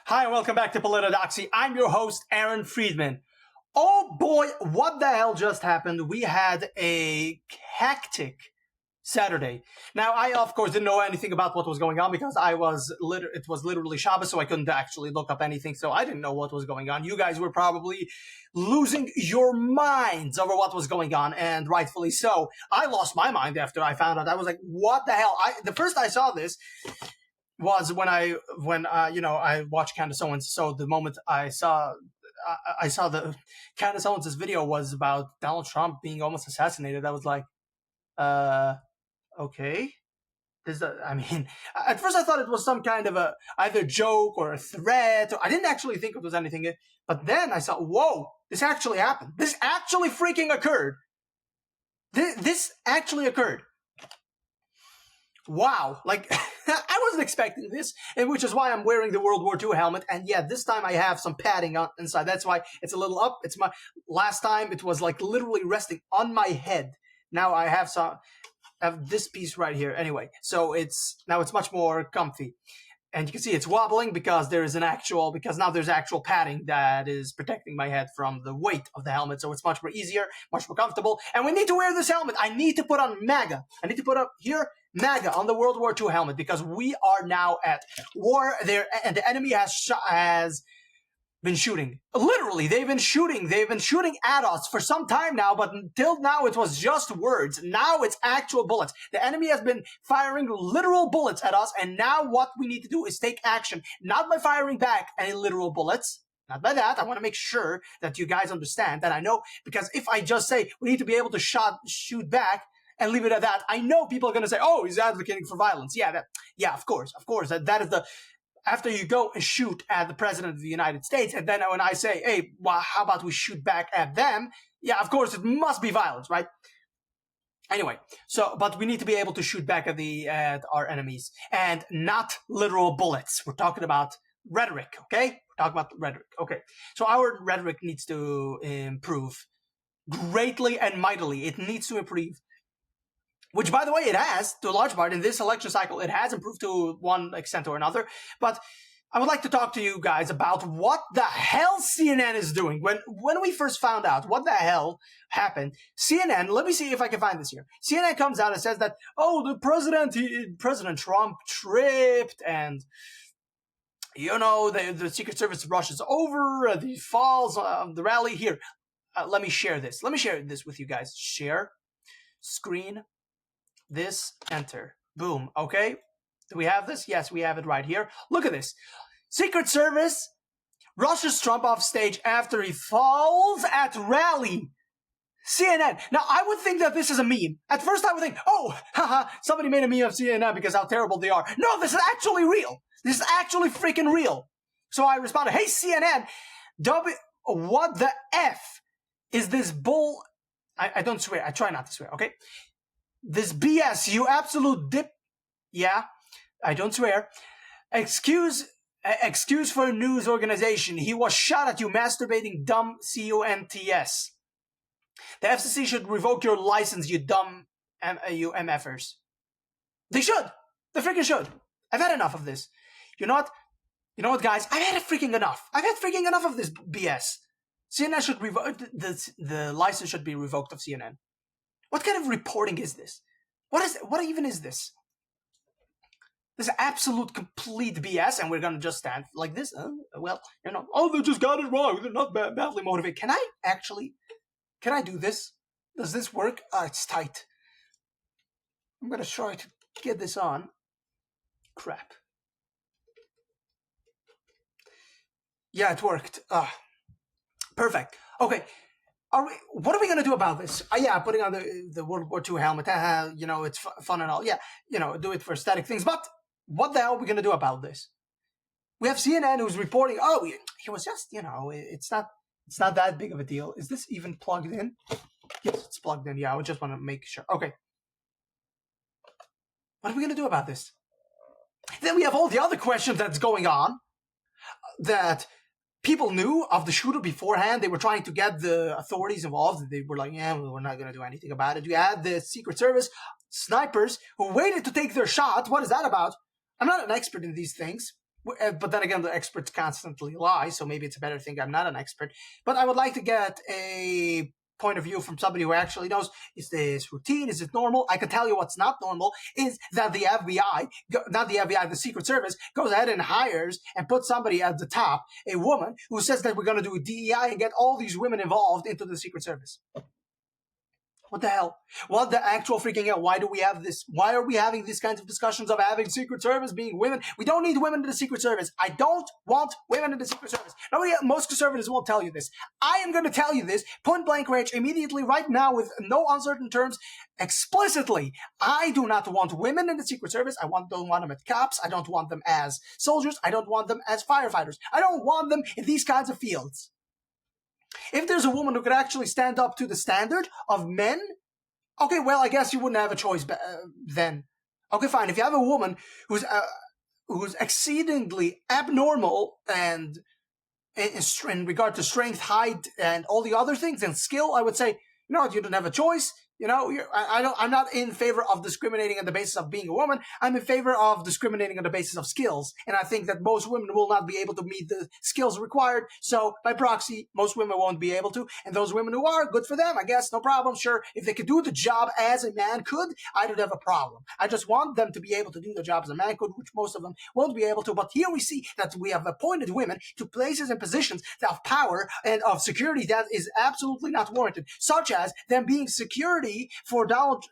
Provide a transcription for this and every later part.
Hi, and welcome back to Politodoxy. I'm your host, Aaron Friedman. Oh boy, what the hell just happened? We had a hectic Saturday. Now, I of course didn't know anything about what was going on because it was literally Shabbos, so I couldn't actually look up anything, so I didn't know what was going on. You guys were probably losing your minds over what was going on, and rightfully so. I lost my mind after I found out. I was like, what the hell? The first I saw this was when I watched Candace Owens. So the moment I saw the Candace Owens' video was about Donald Trump being almost assassinated, I was like, okay. At first I thought it was some kind of a either joke or a threat. I didn't actually think it was anything. But then I saw, whoa, this actually happened. This actually freaking occurred. This actually occurred. Wow, like I wasn't expecting this, and which is why I'm wearing the World War II helmet. And yeah, this time I have some padding on inside. That's why it's a little up. It's my last time it was like literally resting on my head. Now I have this piece right here. Anyway, so it's much more comfy. And you can see it's wobbling because there's now there's actual padding that is protecting my head from the weight of the helmet. So it's much more easier, much more comfortable. And we need to wear this helmet. I need to put on MAGA. I need to put up here MAGA on the World War II helmet because we are now at war there, and the enemy has been shooting. Literally, they've been shooting at us for some time now, but until now it was just words. Now it's actual bullets. The enemy has been firing literal bullets at us, and now what we need to do is take action, not by firing back any literal bullets. Not by that. I want to make sure that you guys understand that I know, because if I just say we need to be able to shoot back and leave it at that, I know people are going to say, oh, he's advocating for violence. Yeah, of course. That is the... After you go and shoot at the president of the United States, and then when I say, hey, well, how about we shoot back at them? Yeah, of course, it must be violence, right? Anyway, but we need to be able to shoot back at our enemies, and not literal bullets. We're talking about rhetoric, okay? We're talking about rhetoric, okay? So our rhetoric needs to improve greatly and mightily. It needs to improve. Which, by the way, it has, to a large part, in this election cycle, it has improved to one extent or another. But I would like to talk to you guys about what the hell CNN is doing. When we first found out what the hell happened, CNN, let me see if I can find this here. CNN comes out and says that, oh, President Trump tripped, and, the Secret Service rushes over, the falls of the rally. Here, let me share this. Let me share this with you guys. Share, screen, this, enter. Boom. Okay. Do we have this? Yes, we have it right here. Look at this. Secret Service rushes Trump off stage after he falls at rally. CNN. Now, I would think that this is a meme. At first, I would think, oh, haha, somebody made a meme of CNN because how terrible they are. No, this is actually real. This is actually freaking real. So I responded, hey, CNN, what the F is this bull? I don't swear. I try not to swear, okay? This BS, you absolute dip. Yeah, I don't swear. Excuse for a news organization. He was shot at, you masturbating dumb CUNTS. The FCC should revoke your license, you dumb you MFers. They should. They freaking should. I've had enough of this. You know what, guys? I've had freaking enough. I've had freaking enough of this BS. CNN should revoke, the license should be revoked of CNN. What kind of reporting is this? What even is this? This is absolute complete BS, and we're gonna just stand like this? They just got it wrong. They're not badly motivated. Can I do this? Does this work? It's tight. I'm gonna try to get this on. Crap. Yeah, it worked. Perfect. Okay. What are we going to do about this? Putting on the World War II helmet. It's fun and all. Yeah, do it for aesthetic things. But what the hell are we going to do about this? We have CNN who's reporting, oh, he was just, it's not that big of a deal. Is this even plugged in? Yes, it's plugged in. Yeah, I just want to make sure. Okay. What are we going to do about this? Then we have all the other questions that's going on that people knew of the shooter beforehand. They were trying to get the authorities involved. They were like, yeah, we're not going to do anything about it. You had the Secret Service snipers who waited to take their shot. What is that about? I'm not an expert in these things. But then again, the experts constantly lie, so maybe it's a better thing I'm not an expert. But I would like to get a point of view from somebody who actually knows, is this routine, is it normal? I can tell you what's not normal is that the FBI, not the FBI, the Secret Service, goes ahead and hires and puts somebody at the top, a woman, who says that we're going to do a DEI and get all these women involved into the Secret Service. What the hell? What the actual freaking hell? Why do we have this? Why are we having these kinds of discussions of having Secret Service being women? We don't need women in the Secret Service. I don't want women in the Secret Service. Most conservatives won't tell you this. I am going to tell you this point blank range immediately right now with no uncertain terms explicitly. I do not want women in the Secret Service. I don't want them as cops. I don't want them as soldiers. I don't want them as firefighters. I don't want them in these kinds of fields. If there's a woman who could actually stand up to the standard of men, okay, well, I guess you wouldn't have a choice then. Okay, fine. If you have a woman who's exceedingly abnormal and in regard to strength, height, and all the other things, and skill, I would say, you don't have a choice. I'm not in favor of discriminating on the basis of being a woman. I'm in favor of discriminating on the basis of skills. And I think that most women will not be able to meet the skills required. So by proxy, most women won't be able to. And those women who are, good for them, I guess, no problem. Sure, if they could do the job as a man could, I don't have a problem. I just want them to be able to do the job as a man could, which most of them won't be able to. But here we see that we have appointed women to places and positions of power and of security that is absolutely not warranted, such as them being security for Donald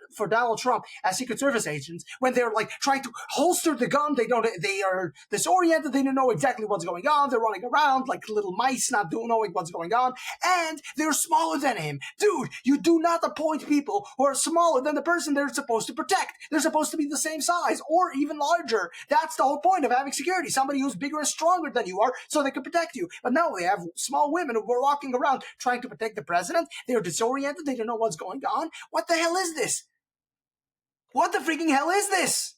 Trump as Secret Service agents when they're like trying to holster the gun. They are disoriented. They don't know exactly what's going on. They're running around like little mice, not knowing what's going on. And they're smaller than him. Dude, you do not appoint people who are smaller than the person they're supposed to protect. They're supposed to be the same size or even larger. That's the whole point of having security. Somebody who's bigger and stronger than you are so they can protect you. But now they have small women who are walking around trying to protect the president. They're disoriented. They don't know what's going on. What the hell is this? What the freaking hell is this?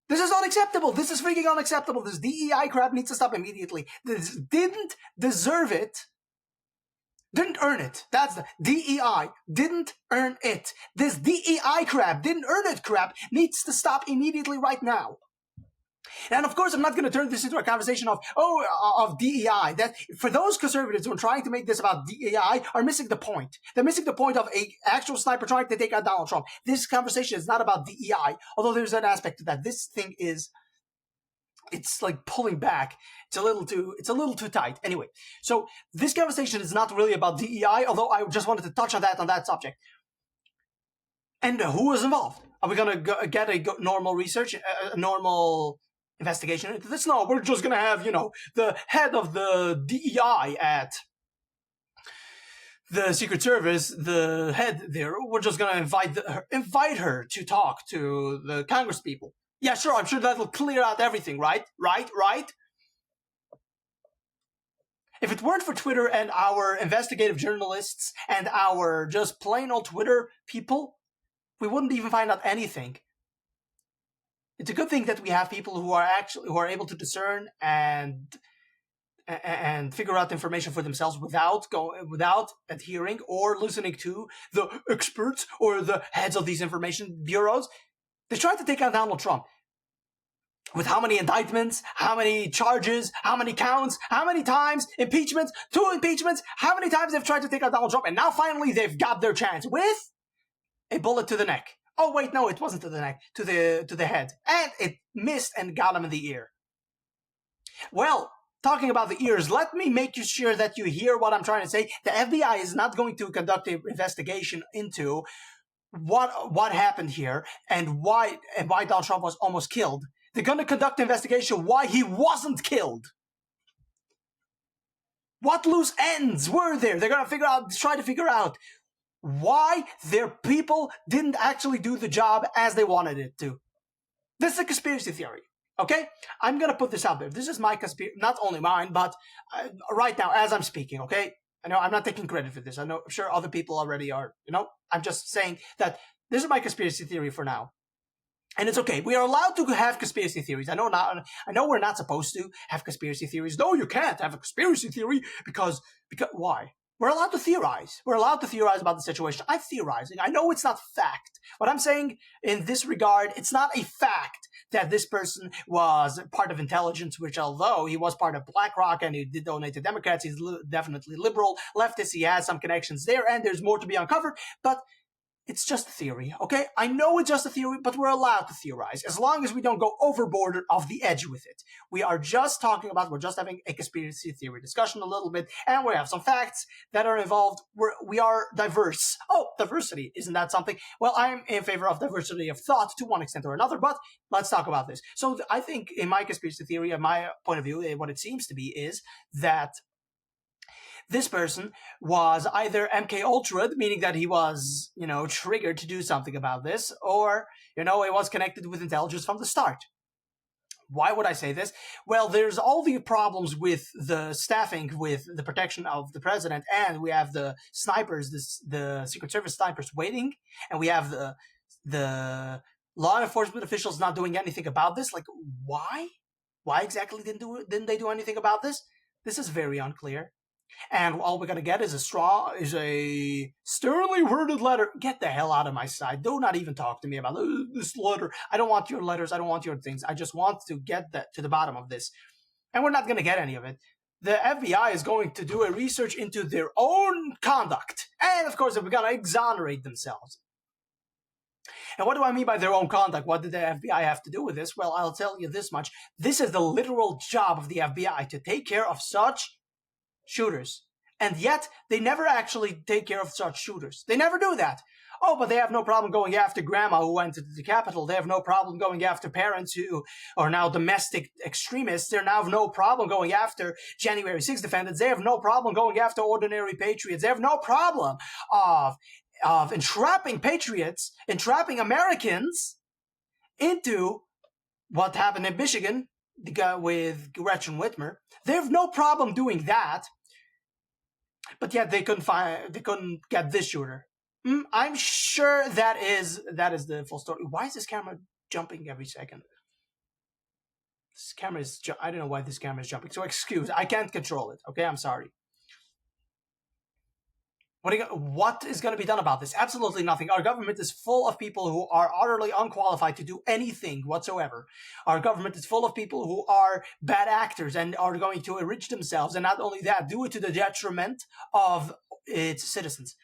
This is unacceptable. This is freaking unacceptable. This DEI crap needs to stop immediately. This didn't deserve it. Didn't earn it. That's the DEI. Didn't earn it. This DEI crap, didn't earn it crap, needs to stop immediately right now. And of course, I'm not going to turn this into a conversation of DEI. That for those conservatives who are trying to make this about DEI are missing the point. They're missing the point of an actual sniper trying to take out Donald Trump. This conversation is not about DEI, although there's an aspect to that. This thing it's like pulling back. It's a little too tight. Anyway, so this conversation is not really about DEI, although I just wanted to touch on that subject. And who was involved? Are we going to get a normal research, a normal investigation into this? No, we're just going to have, the head of the DEI at the Secret Service, the head there, we're just going to invite her to talk to the Congress people. Yeah, sure, I'm sure that'll clear out everything, right? Right? If it weren't for Twitter and our investigative journalists and our just plain old Twitter people, we wouldn't even find out anything. It's a good thing that we have people who are able to discern and figure out information for themselves without adhering or listening to the experts or the heads of these information bureaus. They tried to take out Donald Trump. With how many indictments, how many charges, how many counts, how many times, impeachments, 2 impeachments, how many times they've tried to take out Donald Trump, and now finally they've got their chance with a bullet to the neck. Oh wait, no, it wasn't to the neck, to the head. And it missed and got him in the ear. Well, talking about the ears, let me make sure that you hear what I'm trying to say. The FBI is not going to conduct an investigation into what happened here and why Donald Trump was almost killed. They're going to conduct an investigation why he wasn't killed. What loose ends were there? They're going to try to figure out why their people didn't actually do the job as they wanted it to. This is a conspiracy theory, okay? I'm going to put this out there. This is my conspiracy, not only mine, but right now as I'm speaking, okay? I know I'm not taking credit for this. I'm sure other people already are, I'm just saying that this is my conspiracy theory for now. And it's okay. We are allowed to have conspiracy theories. I know we're not supposed to have conspiracy theories. No, you can't have a conspiracy theory because why? We're allowed to theorize. We're allowed to theorize about the situation. I'm theorizing. I know it's not fact. What I'm saying in this regard, it's not a fact that this person was part of intelligence, which although he was part of BlackRock and he did donate to Democrats, he's definitely liberal, leftist, he has some connections there, and there's more to be uncovered, but it's just a theory, okay? I know it's just a theory, but we're allowed to theorize as long as we don't go overboard or off the edge with it. We are just talking about, we're just having a conspiracy theory discussion a little bit, and we have some facts that are involved. We are diverse. Oh, diversity, isn't that something? Well, I'm in favor of diversity of thought to one extent or another, but let's talk about this. So I think in my conspiracy theory, in my point of view, what it seems to be is that this person was either MK Ultra, meaning that he was, triggered to do something about this, or, he was connected with intelligence from the start. Why would I say this? Well, there's all the problems with the staffing, with the protection of the president, and we have the snipers, the Secret Service snipers waiting, and we have the law enforcement officials not doing anything about this. Like, why? Why exactly didn't they do anything about this? This is very unclear. And all we're going to get is a sternly worded letter. Get the hell out of my side. Do not even talk to me about this letter. I don't want your letters. I don't want your things. I just want to get to the bottom of this. And we're not going to get any of it. The FBI is going to do a research into their own conduct. And of course, they're going to exonerate themselves. And what do I mean by their own conduct? What did the FBI have to do with this? Well, I'll tell you this much. This is the literal job of the FBI, to take care of such shooters. And yet, they never actually take care of such shooters. They never do that. Oh, but they have no problem going after grandma who went to the Capitol. They have no problem going after parents who are now domestic extremists. They now have no problem going after January 6th defendants. They have no problem going after ordinary patriots. They have no problem of entrapping patriots, entrapping Americans into what happened in Michigan with Gretchen Whitmer. They have no problem doing that, but yet they couldn't get this shooter. I'm sure that is the full story. Why is this camera jumping every second? This camera is, I don't know why this camera is jumping. So I can't control it. Okay, I'm sorry. What is going to be done about this? Absolutely nothing. Our government is full of people who are utterly unqualified to do anything whatsoever. Our government is full of people who are bad actors and are going to enrich themselves, and not only that, do it to the detriment of its citizens.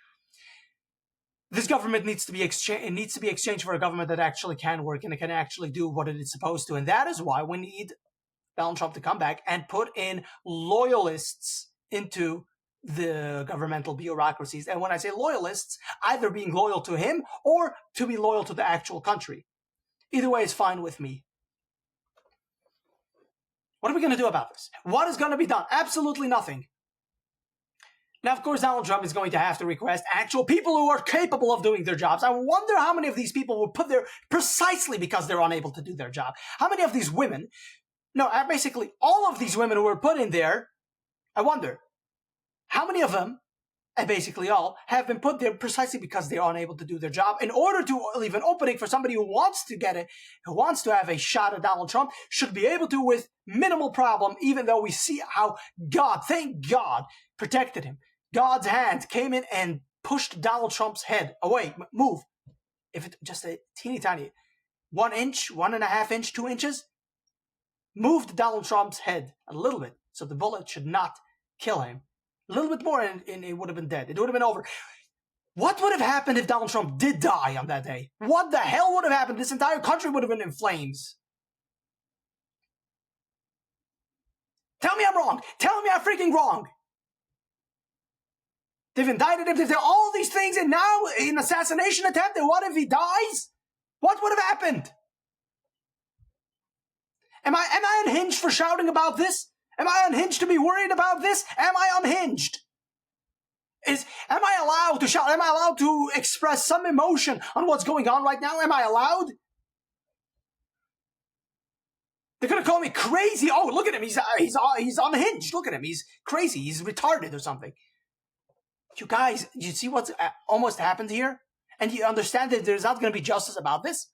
This government needs to be exchanged for a government that actually can work and it can actually do what it is supposed to. And that is why we need Donald Trump to come back and put in loyalists into the governmental bureaucracies. And when I say loyalists, either being loyal to him or to be loyal to the actual country. Either way is fine with me. What are we going to do about this? What is going to be done? Absolutely nothing. Now, of course, Donald Trump is going to have to request actual people who are capable of doing their jobs. I wonder how many of these people were put there precisely because they're unable to do their job. How many of these women, basically all of these women who were put in there, I wonder, how many of them, and basically all, have been put there precisely because they're unable to do their job in order to leave an opening for somebody who wants to get it, who wants to have a shot at Donald Trump, should be able to with minimal problem, even though we see how God, thank God, protected him. God's hand came in and pushed Donald Trump's head away. Move. If it's just a teeny tiny 1 inch, 1.5 inch, 2 inches, moved Donald Trump's head a little bit so the bullet should not kill him. A little bit more and it would have been dead. It would have been over. What would have happened if Donald Trump did die on that day? What the hell would have happened? This entire country would have been in flames. Tell me I'm wrong. Tell me I'm freaking wrong. They've indicted him. They've done all these things, and now an assassination attempt. And what if he dies? What would have happened? Am I unhinged for shouting about this? Am I unhinged to be worried about this? Am I unhinged? Am I allowed to shout? Am I allowed to express some emotion on what's going on right now? Am I allowed? They're gonna call me crazy. Oh, look at him. He's unhinged. Look at him. He's crazy. He's retarded or something. You guys, you see what's almost happened here? And you understand that there's not going to be justice about this?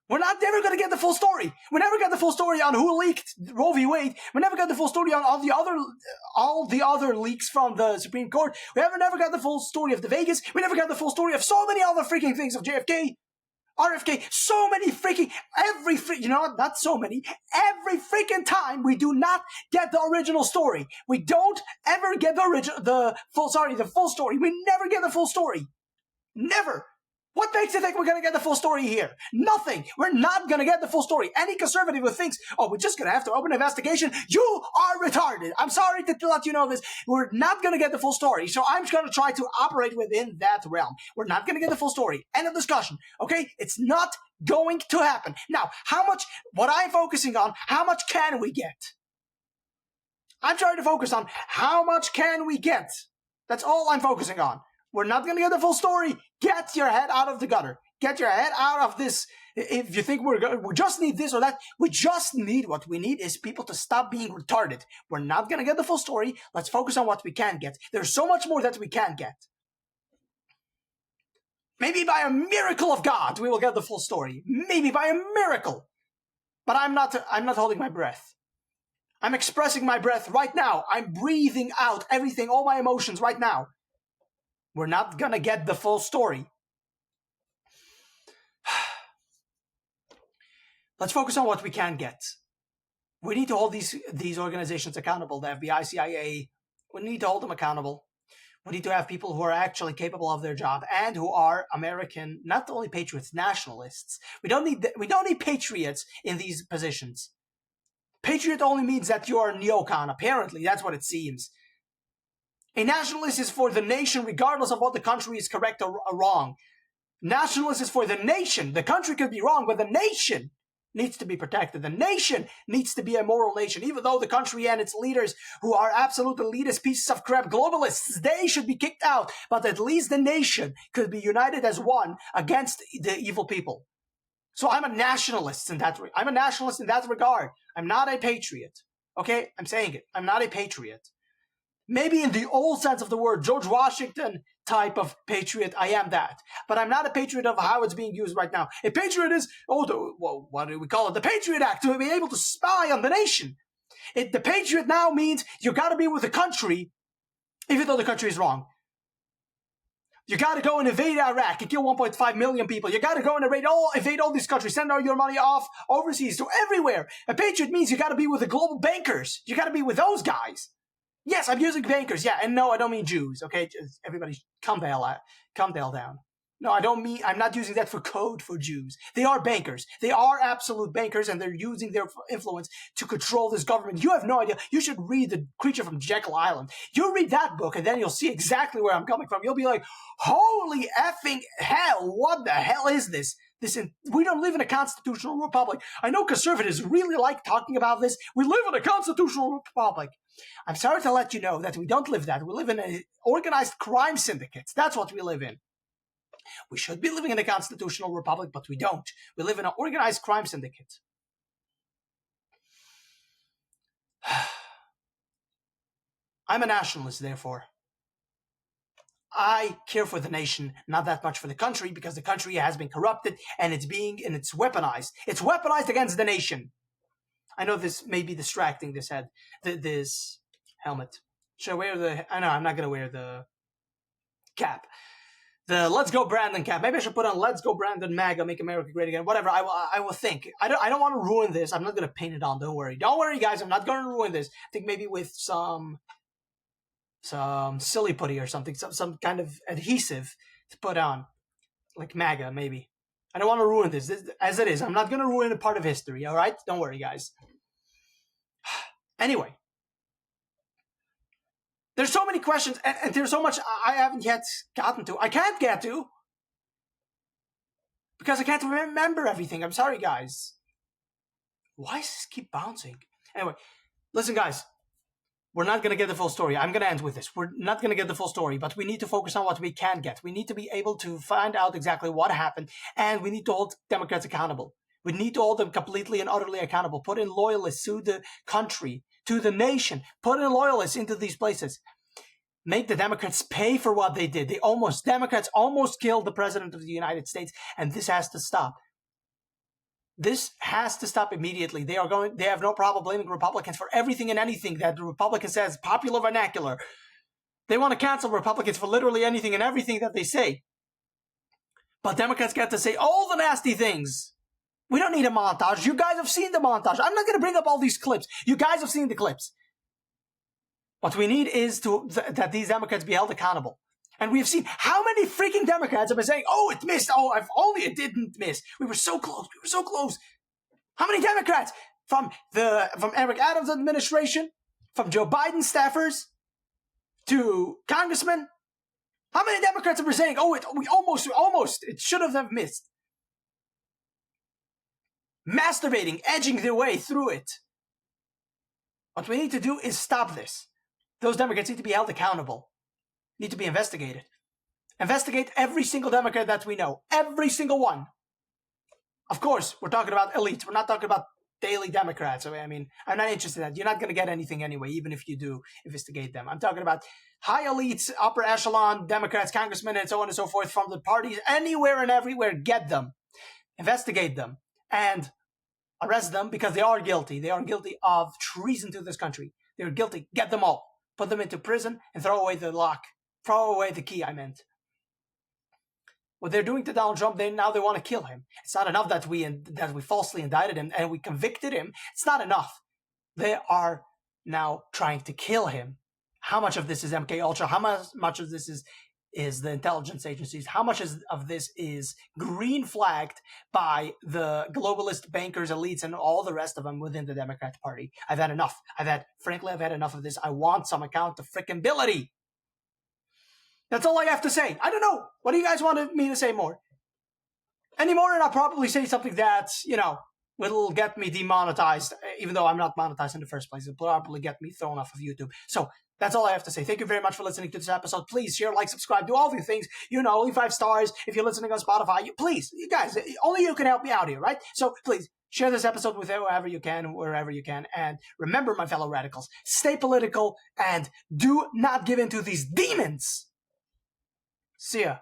We're not never going to get the full story. We never got the full story on who leaked Roe v. Wade. We never got the full story on all the other leaks from the Supreme Court. We never got the full story of the Vegas. We never got the full story of so many other freaking things of JFK, RFK. So many freaking not so many. Every freaking time we do not get the original story. We don't ever get the full story. We never get the full story. Never. What makes you think we're going to get the full story here? Nothing. We're not going to get the full story. Any conservative who thinks, oh, we're just going to have to open an investigation, you are retarded. I'm sorry to let you know this. We're not going to get the full story. So I'm just going to try to operate within that realm. We're not going to get the full story. End of discussion. Okay? It's not going to happen. Now, what I'm focusing on, how much can we get? I'm trying to focus on how much can we get. That's all I'm focusing on. We're not going to get the full story. Get your head out of the gutter. Get your head out of this. If you think we just need this or that, what we need is people to stop being retarded. We're not going to get the full story. Let's focus on what we can get. There's so much more that we can get. Maybe by a miracle of God, we will get the full story. Maybe by a miracle. But I'm not holding my breath. I'm expressing my breath right now. I'm breathing out everything, all my emotions right now. We're not going to get the full story. Let's focus on what we can get. We need to hold these organizations accountable, the FBI, CIA. We need to hold them accountable. We need to have people who are actually capable of their job and who are American, not only patriots, nationalists. We don't need patriots in these positions. Patriot only means that you are a neocon. Apparently, that's what it seems. A nationalist is for the nation regardless of what the country is correct or wrong. Nationalist is for the nation. The country could be wrong, but the nation needs to be protected. The nation needs to be a moral nation. Even though the country and its leaders, who are absolute elitist pieces of crap globalists, they should be kicked out. But at least the nation could be united as one against the evil people. So I'm a nationalist in that. I'm a nationalist in that regard. I'm not a patriot. Okay? I'm saying it. I'm not a patriot. Maybe in the old sense of the word, George Washington type of patriot, I am that. But I'm not a patriot of how it's being used right now. A patriot is, what do we call it? The Patriot Act, to be able to spy on the nation. The patriot now means you got to be with the country, even though the country is wrong. You got to go and invade Iraq and kill 1.5 million people. You got to go and invade all these countries, send all your money off overseas to everywhere. A patriot means you got to be with the global bankers. You got to be with those guys. Yes, I'm using bankers. Yeah, and no, I don't mean Jews. Okay, just everybody, calm down. No, I'm not using that for code for Jews. They are bankers. They are absolute bankers, and they're using their influence to control this government. You have no idea. You should read The Creature from Jekyll Island. You read that book, and then you'll see exactly where I'm coming from. You'll be like, holy effing hell, what the hell is this? We don't live in a constitutional republic. I know conservatives really like talking about this. We live in a constitutional republic. I'm sorry to let you know that we don't live that. We live in an organized crime syndicates. That's what we live in. We should be living in a constitutional republic, but we don't. We live in an organized crime syndicate. I'm a nationalist, therefore. I care for the nation, not that much for the country, because the country has been corrupted and it's weaponized. It's weaponized against the nation. I know this may be distracting, this helmet. Should I wear I know I'm not going to wear the cap. The Let's Go Brandon cap. Maybe I should put on Let's Go Brandon MAGA, Make America Great Again. Whatever, I will think. I don't want to ruin this. I'm not going to paint it on, don't worry. Don't worry, guys, I'm not going to ruin this. I think maybe with some silly putty or something, some kind of adhesive to put on. Like MAGA, maybe. I don't want to ruin this as it is. I'm not going to ruin a part of history, all right? Don't worry, guys. Anyway. There's so many questions, and there's so much I haven't yet gotten to. I can't get to. Because I can't remember everything. I'm sorry, guys. Why does this keep bouncing? Anyway, listen, guys. We're not going to get the full story. I'm going to end with this. We're not going to get the full story, but we need to focus on what we can get. We need to be able to find out exactly what happened, and we need to hold Democrats accountable. We need to hold them completely and utterly accountable. Put in loyalists to the country, to the nation. Put in loyalists into these places. Make the Democrats pay for what they did. Democrats almost killed the President of the United States, and this has to stop. This has to stop immediately. They have no problem blaming Republicans for everything and anything that the Republican says, popular vernacular. They want to cancel Republicans for literally anything and everything that they say. But Democrats get to say all the nasty things. We don't need a montage. You guys have seen the montage. I'm not going to bring up all these clips. You guys have seen the clips. What we need is that these Democrats be held accountable. And we have seen how many freaking Democrats have been saying, oh, it missed. Oh, if only it didn't miss. We were so close. We were so close. How many Democrats? From Eric Adams' administration, from Joe Biden staffers, to congressmen. How many Democrats have been saying, oh, it should have missed. Masturbating, edging their way through it. What we need to do is stop this. Those Democrats need to be held accountable. Need to be investigated. Investigate every single Democrat that we know. Every single one. Of course, we're talking about elites. We're not talking about daily Democrats. I mean, I'm not interested in that. You're not going to get anything anyway, even if you do investigate them. I'm talking about high elites, upper echelon Democrats, congressmen, and so on and so forth from the parties, anywhere and everywhere. Get them. Investigate them. And arrest them because they are guilty. They are guilty of treason to this country. They're guilty. Get them all. Put them into prison and throw away the lock. Throw away the key, I meant. What they're doing to Donald Trump, now they want to kill him. It's not enough that we falsely indicted him and we convicted him. It's not enough. They are now trying to kill him. How much of this is MK Ultra? How much of this is the intelligence agencies? How much of this is green flagged by the globalist bankers, elites, and all the rest of them within the Democrat Party? I've had enough. Frankly, I've had enough of this. I want some accountability. That's all I have to say. I don't know. What do you guys want me to say more? Any more, and I'll probably say something that, will get me demonetized, even though I'm not monetized in the first place. It'll probably get me thrown off of YouTube. So that's all I have to say. Thank you very much for listening to this episode. Please share, like, subscribe, do all the things. Leave 5 stars. If you're listening on Spotify, please, you guys, only you can help me out here, right? So please share this episode with whoever you can, wherever you can. And remember, my fellow radicals, stay political and do not give in to these demons. See ya.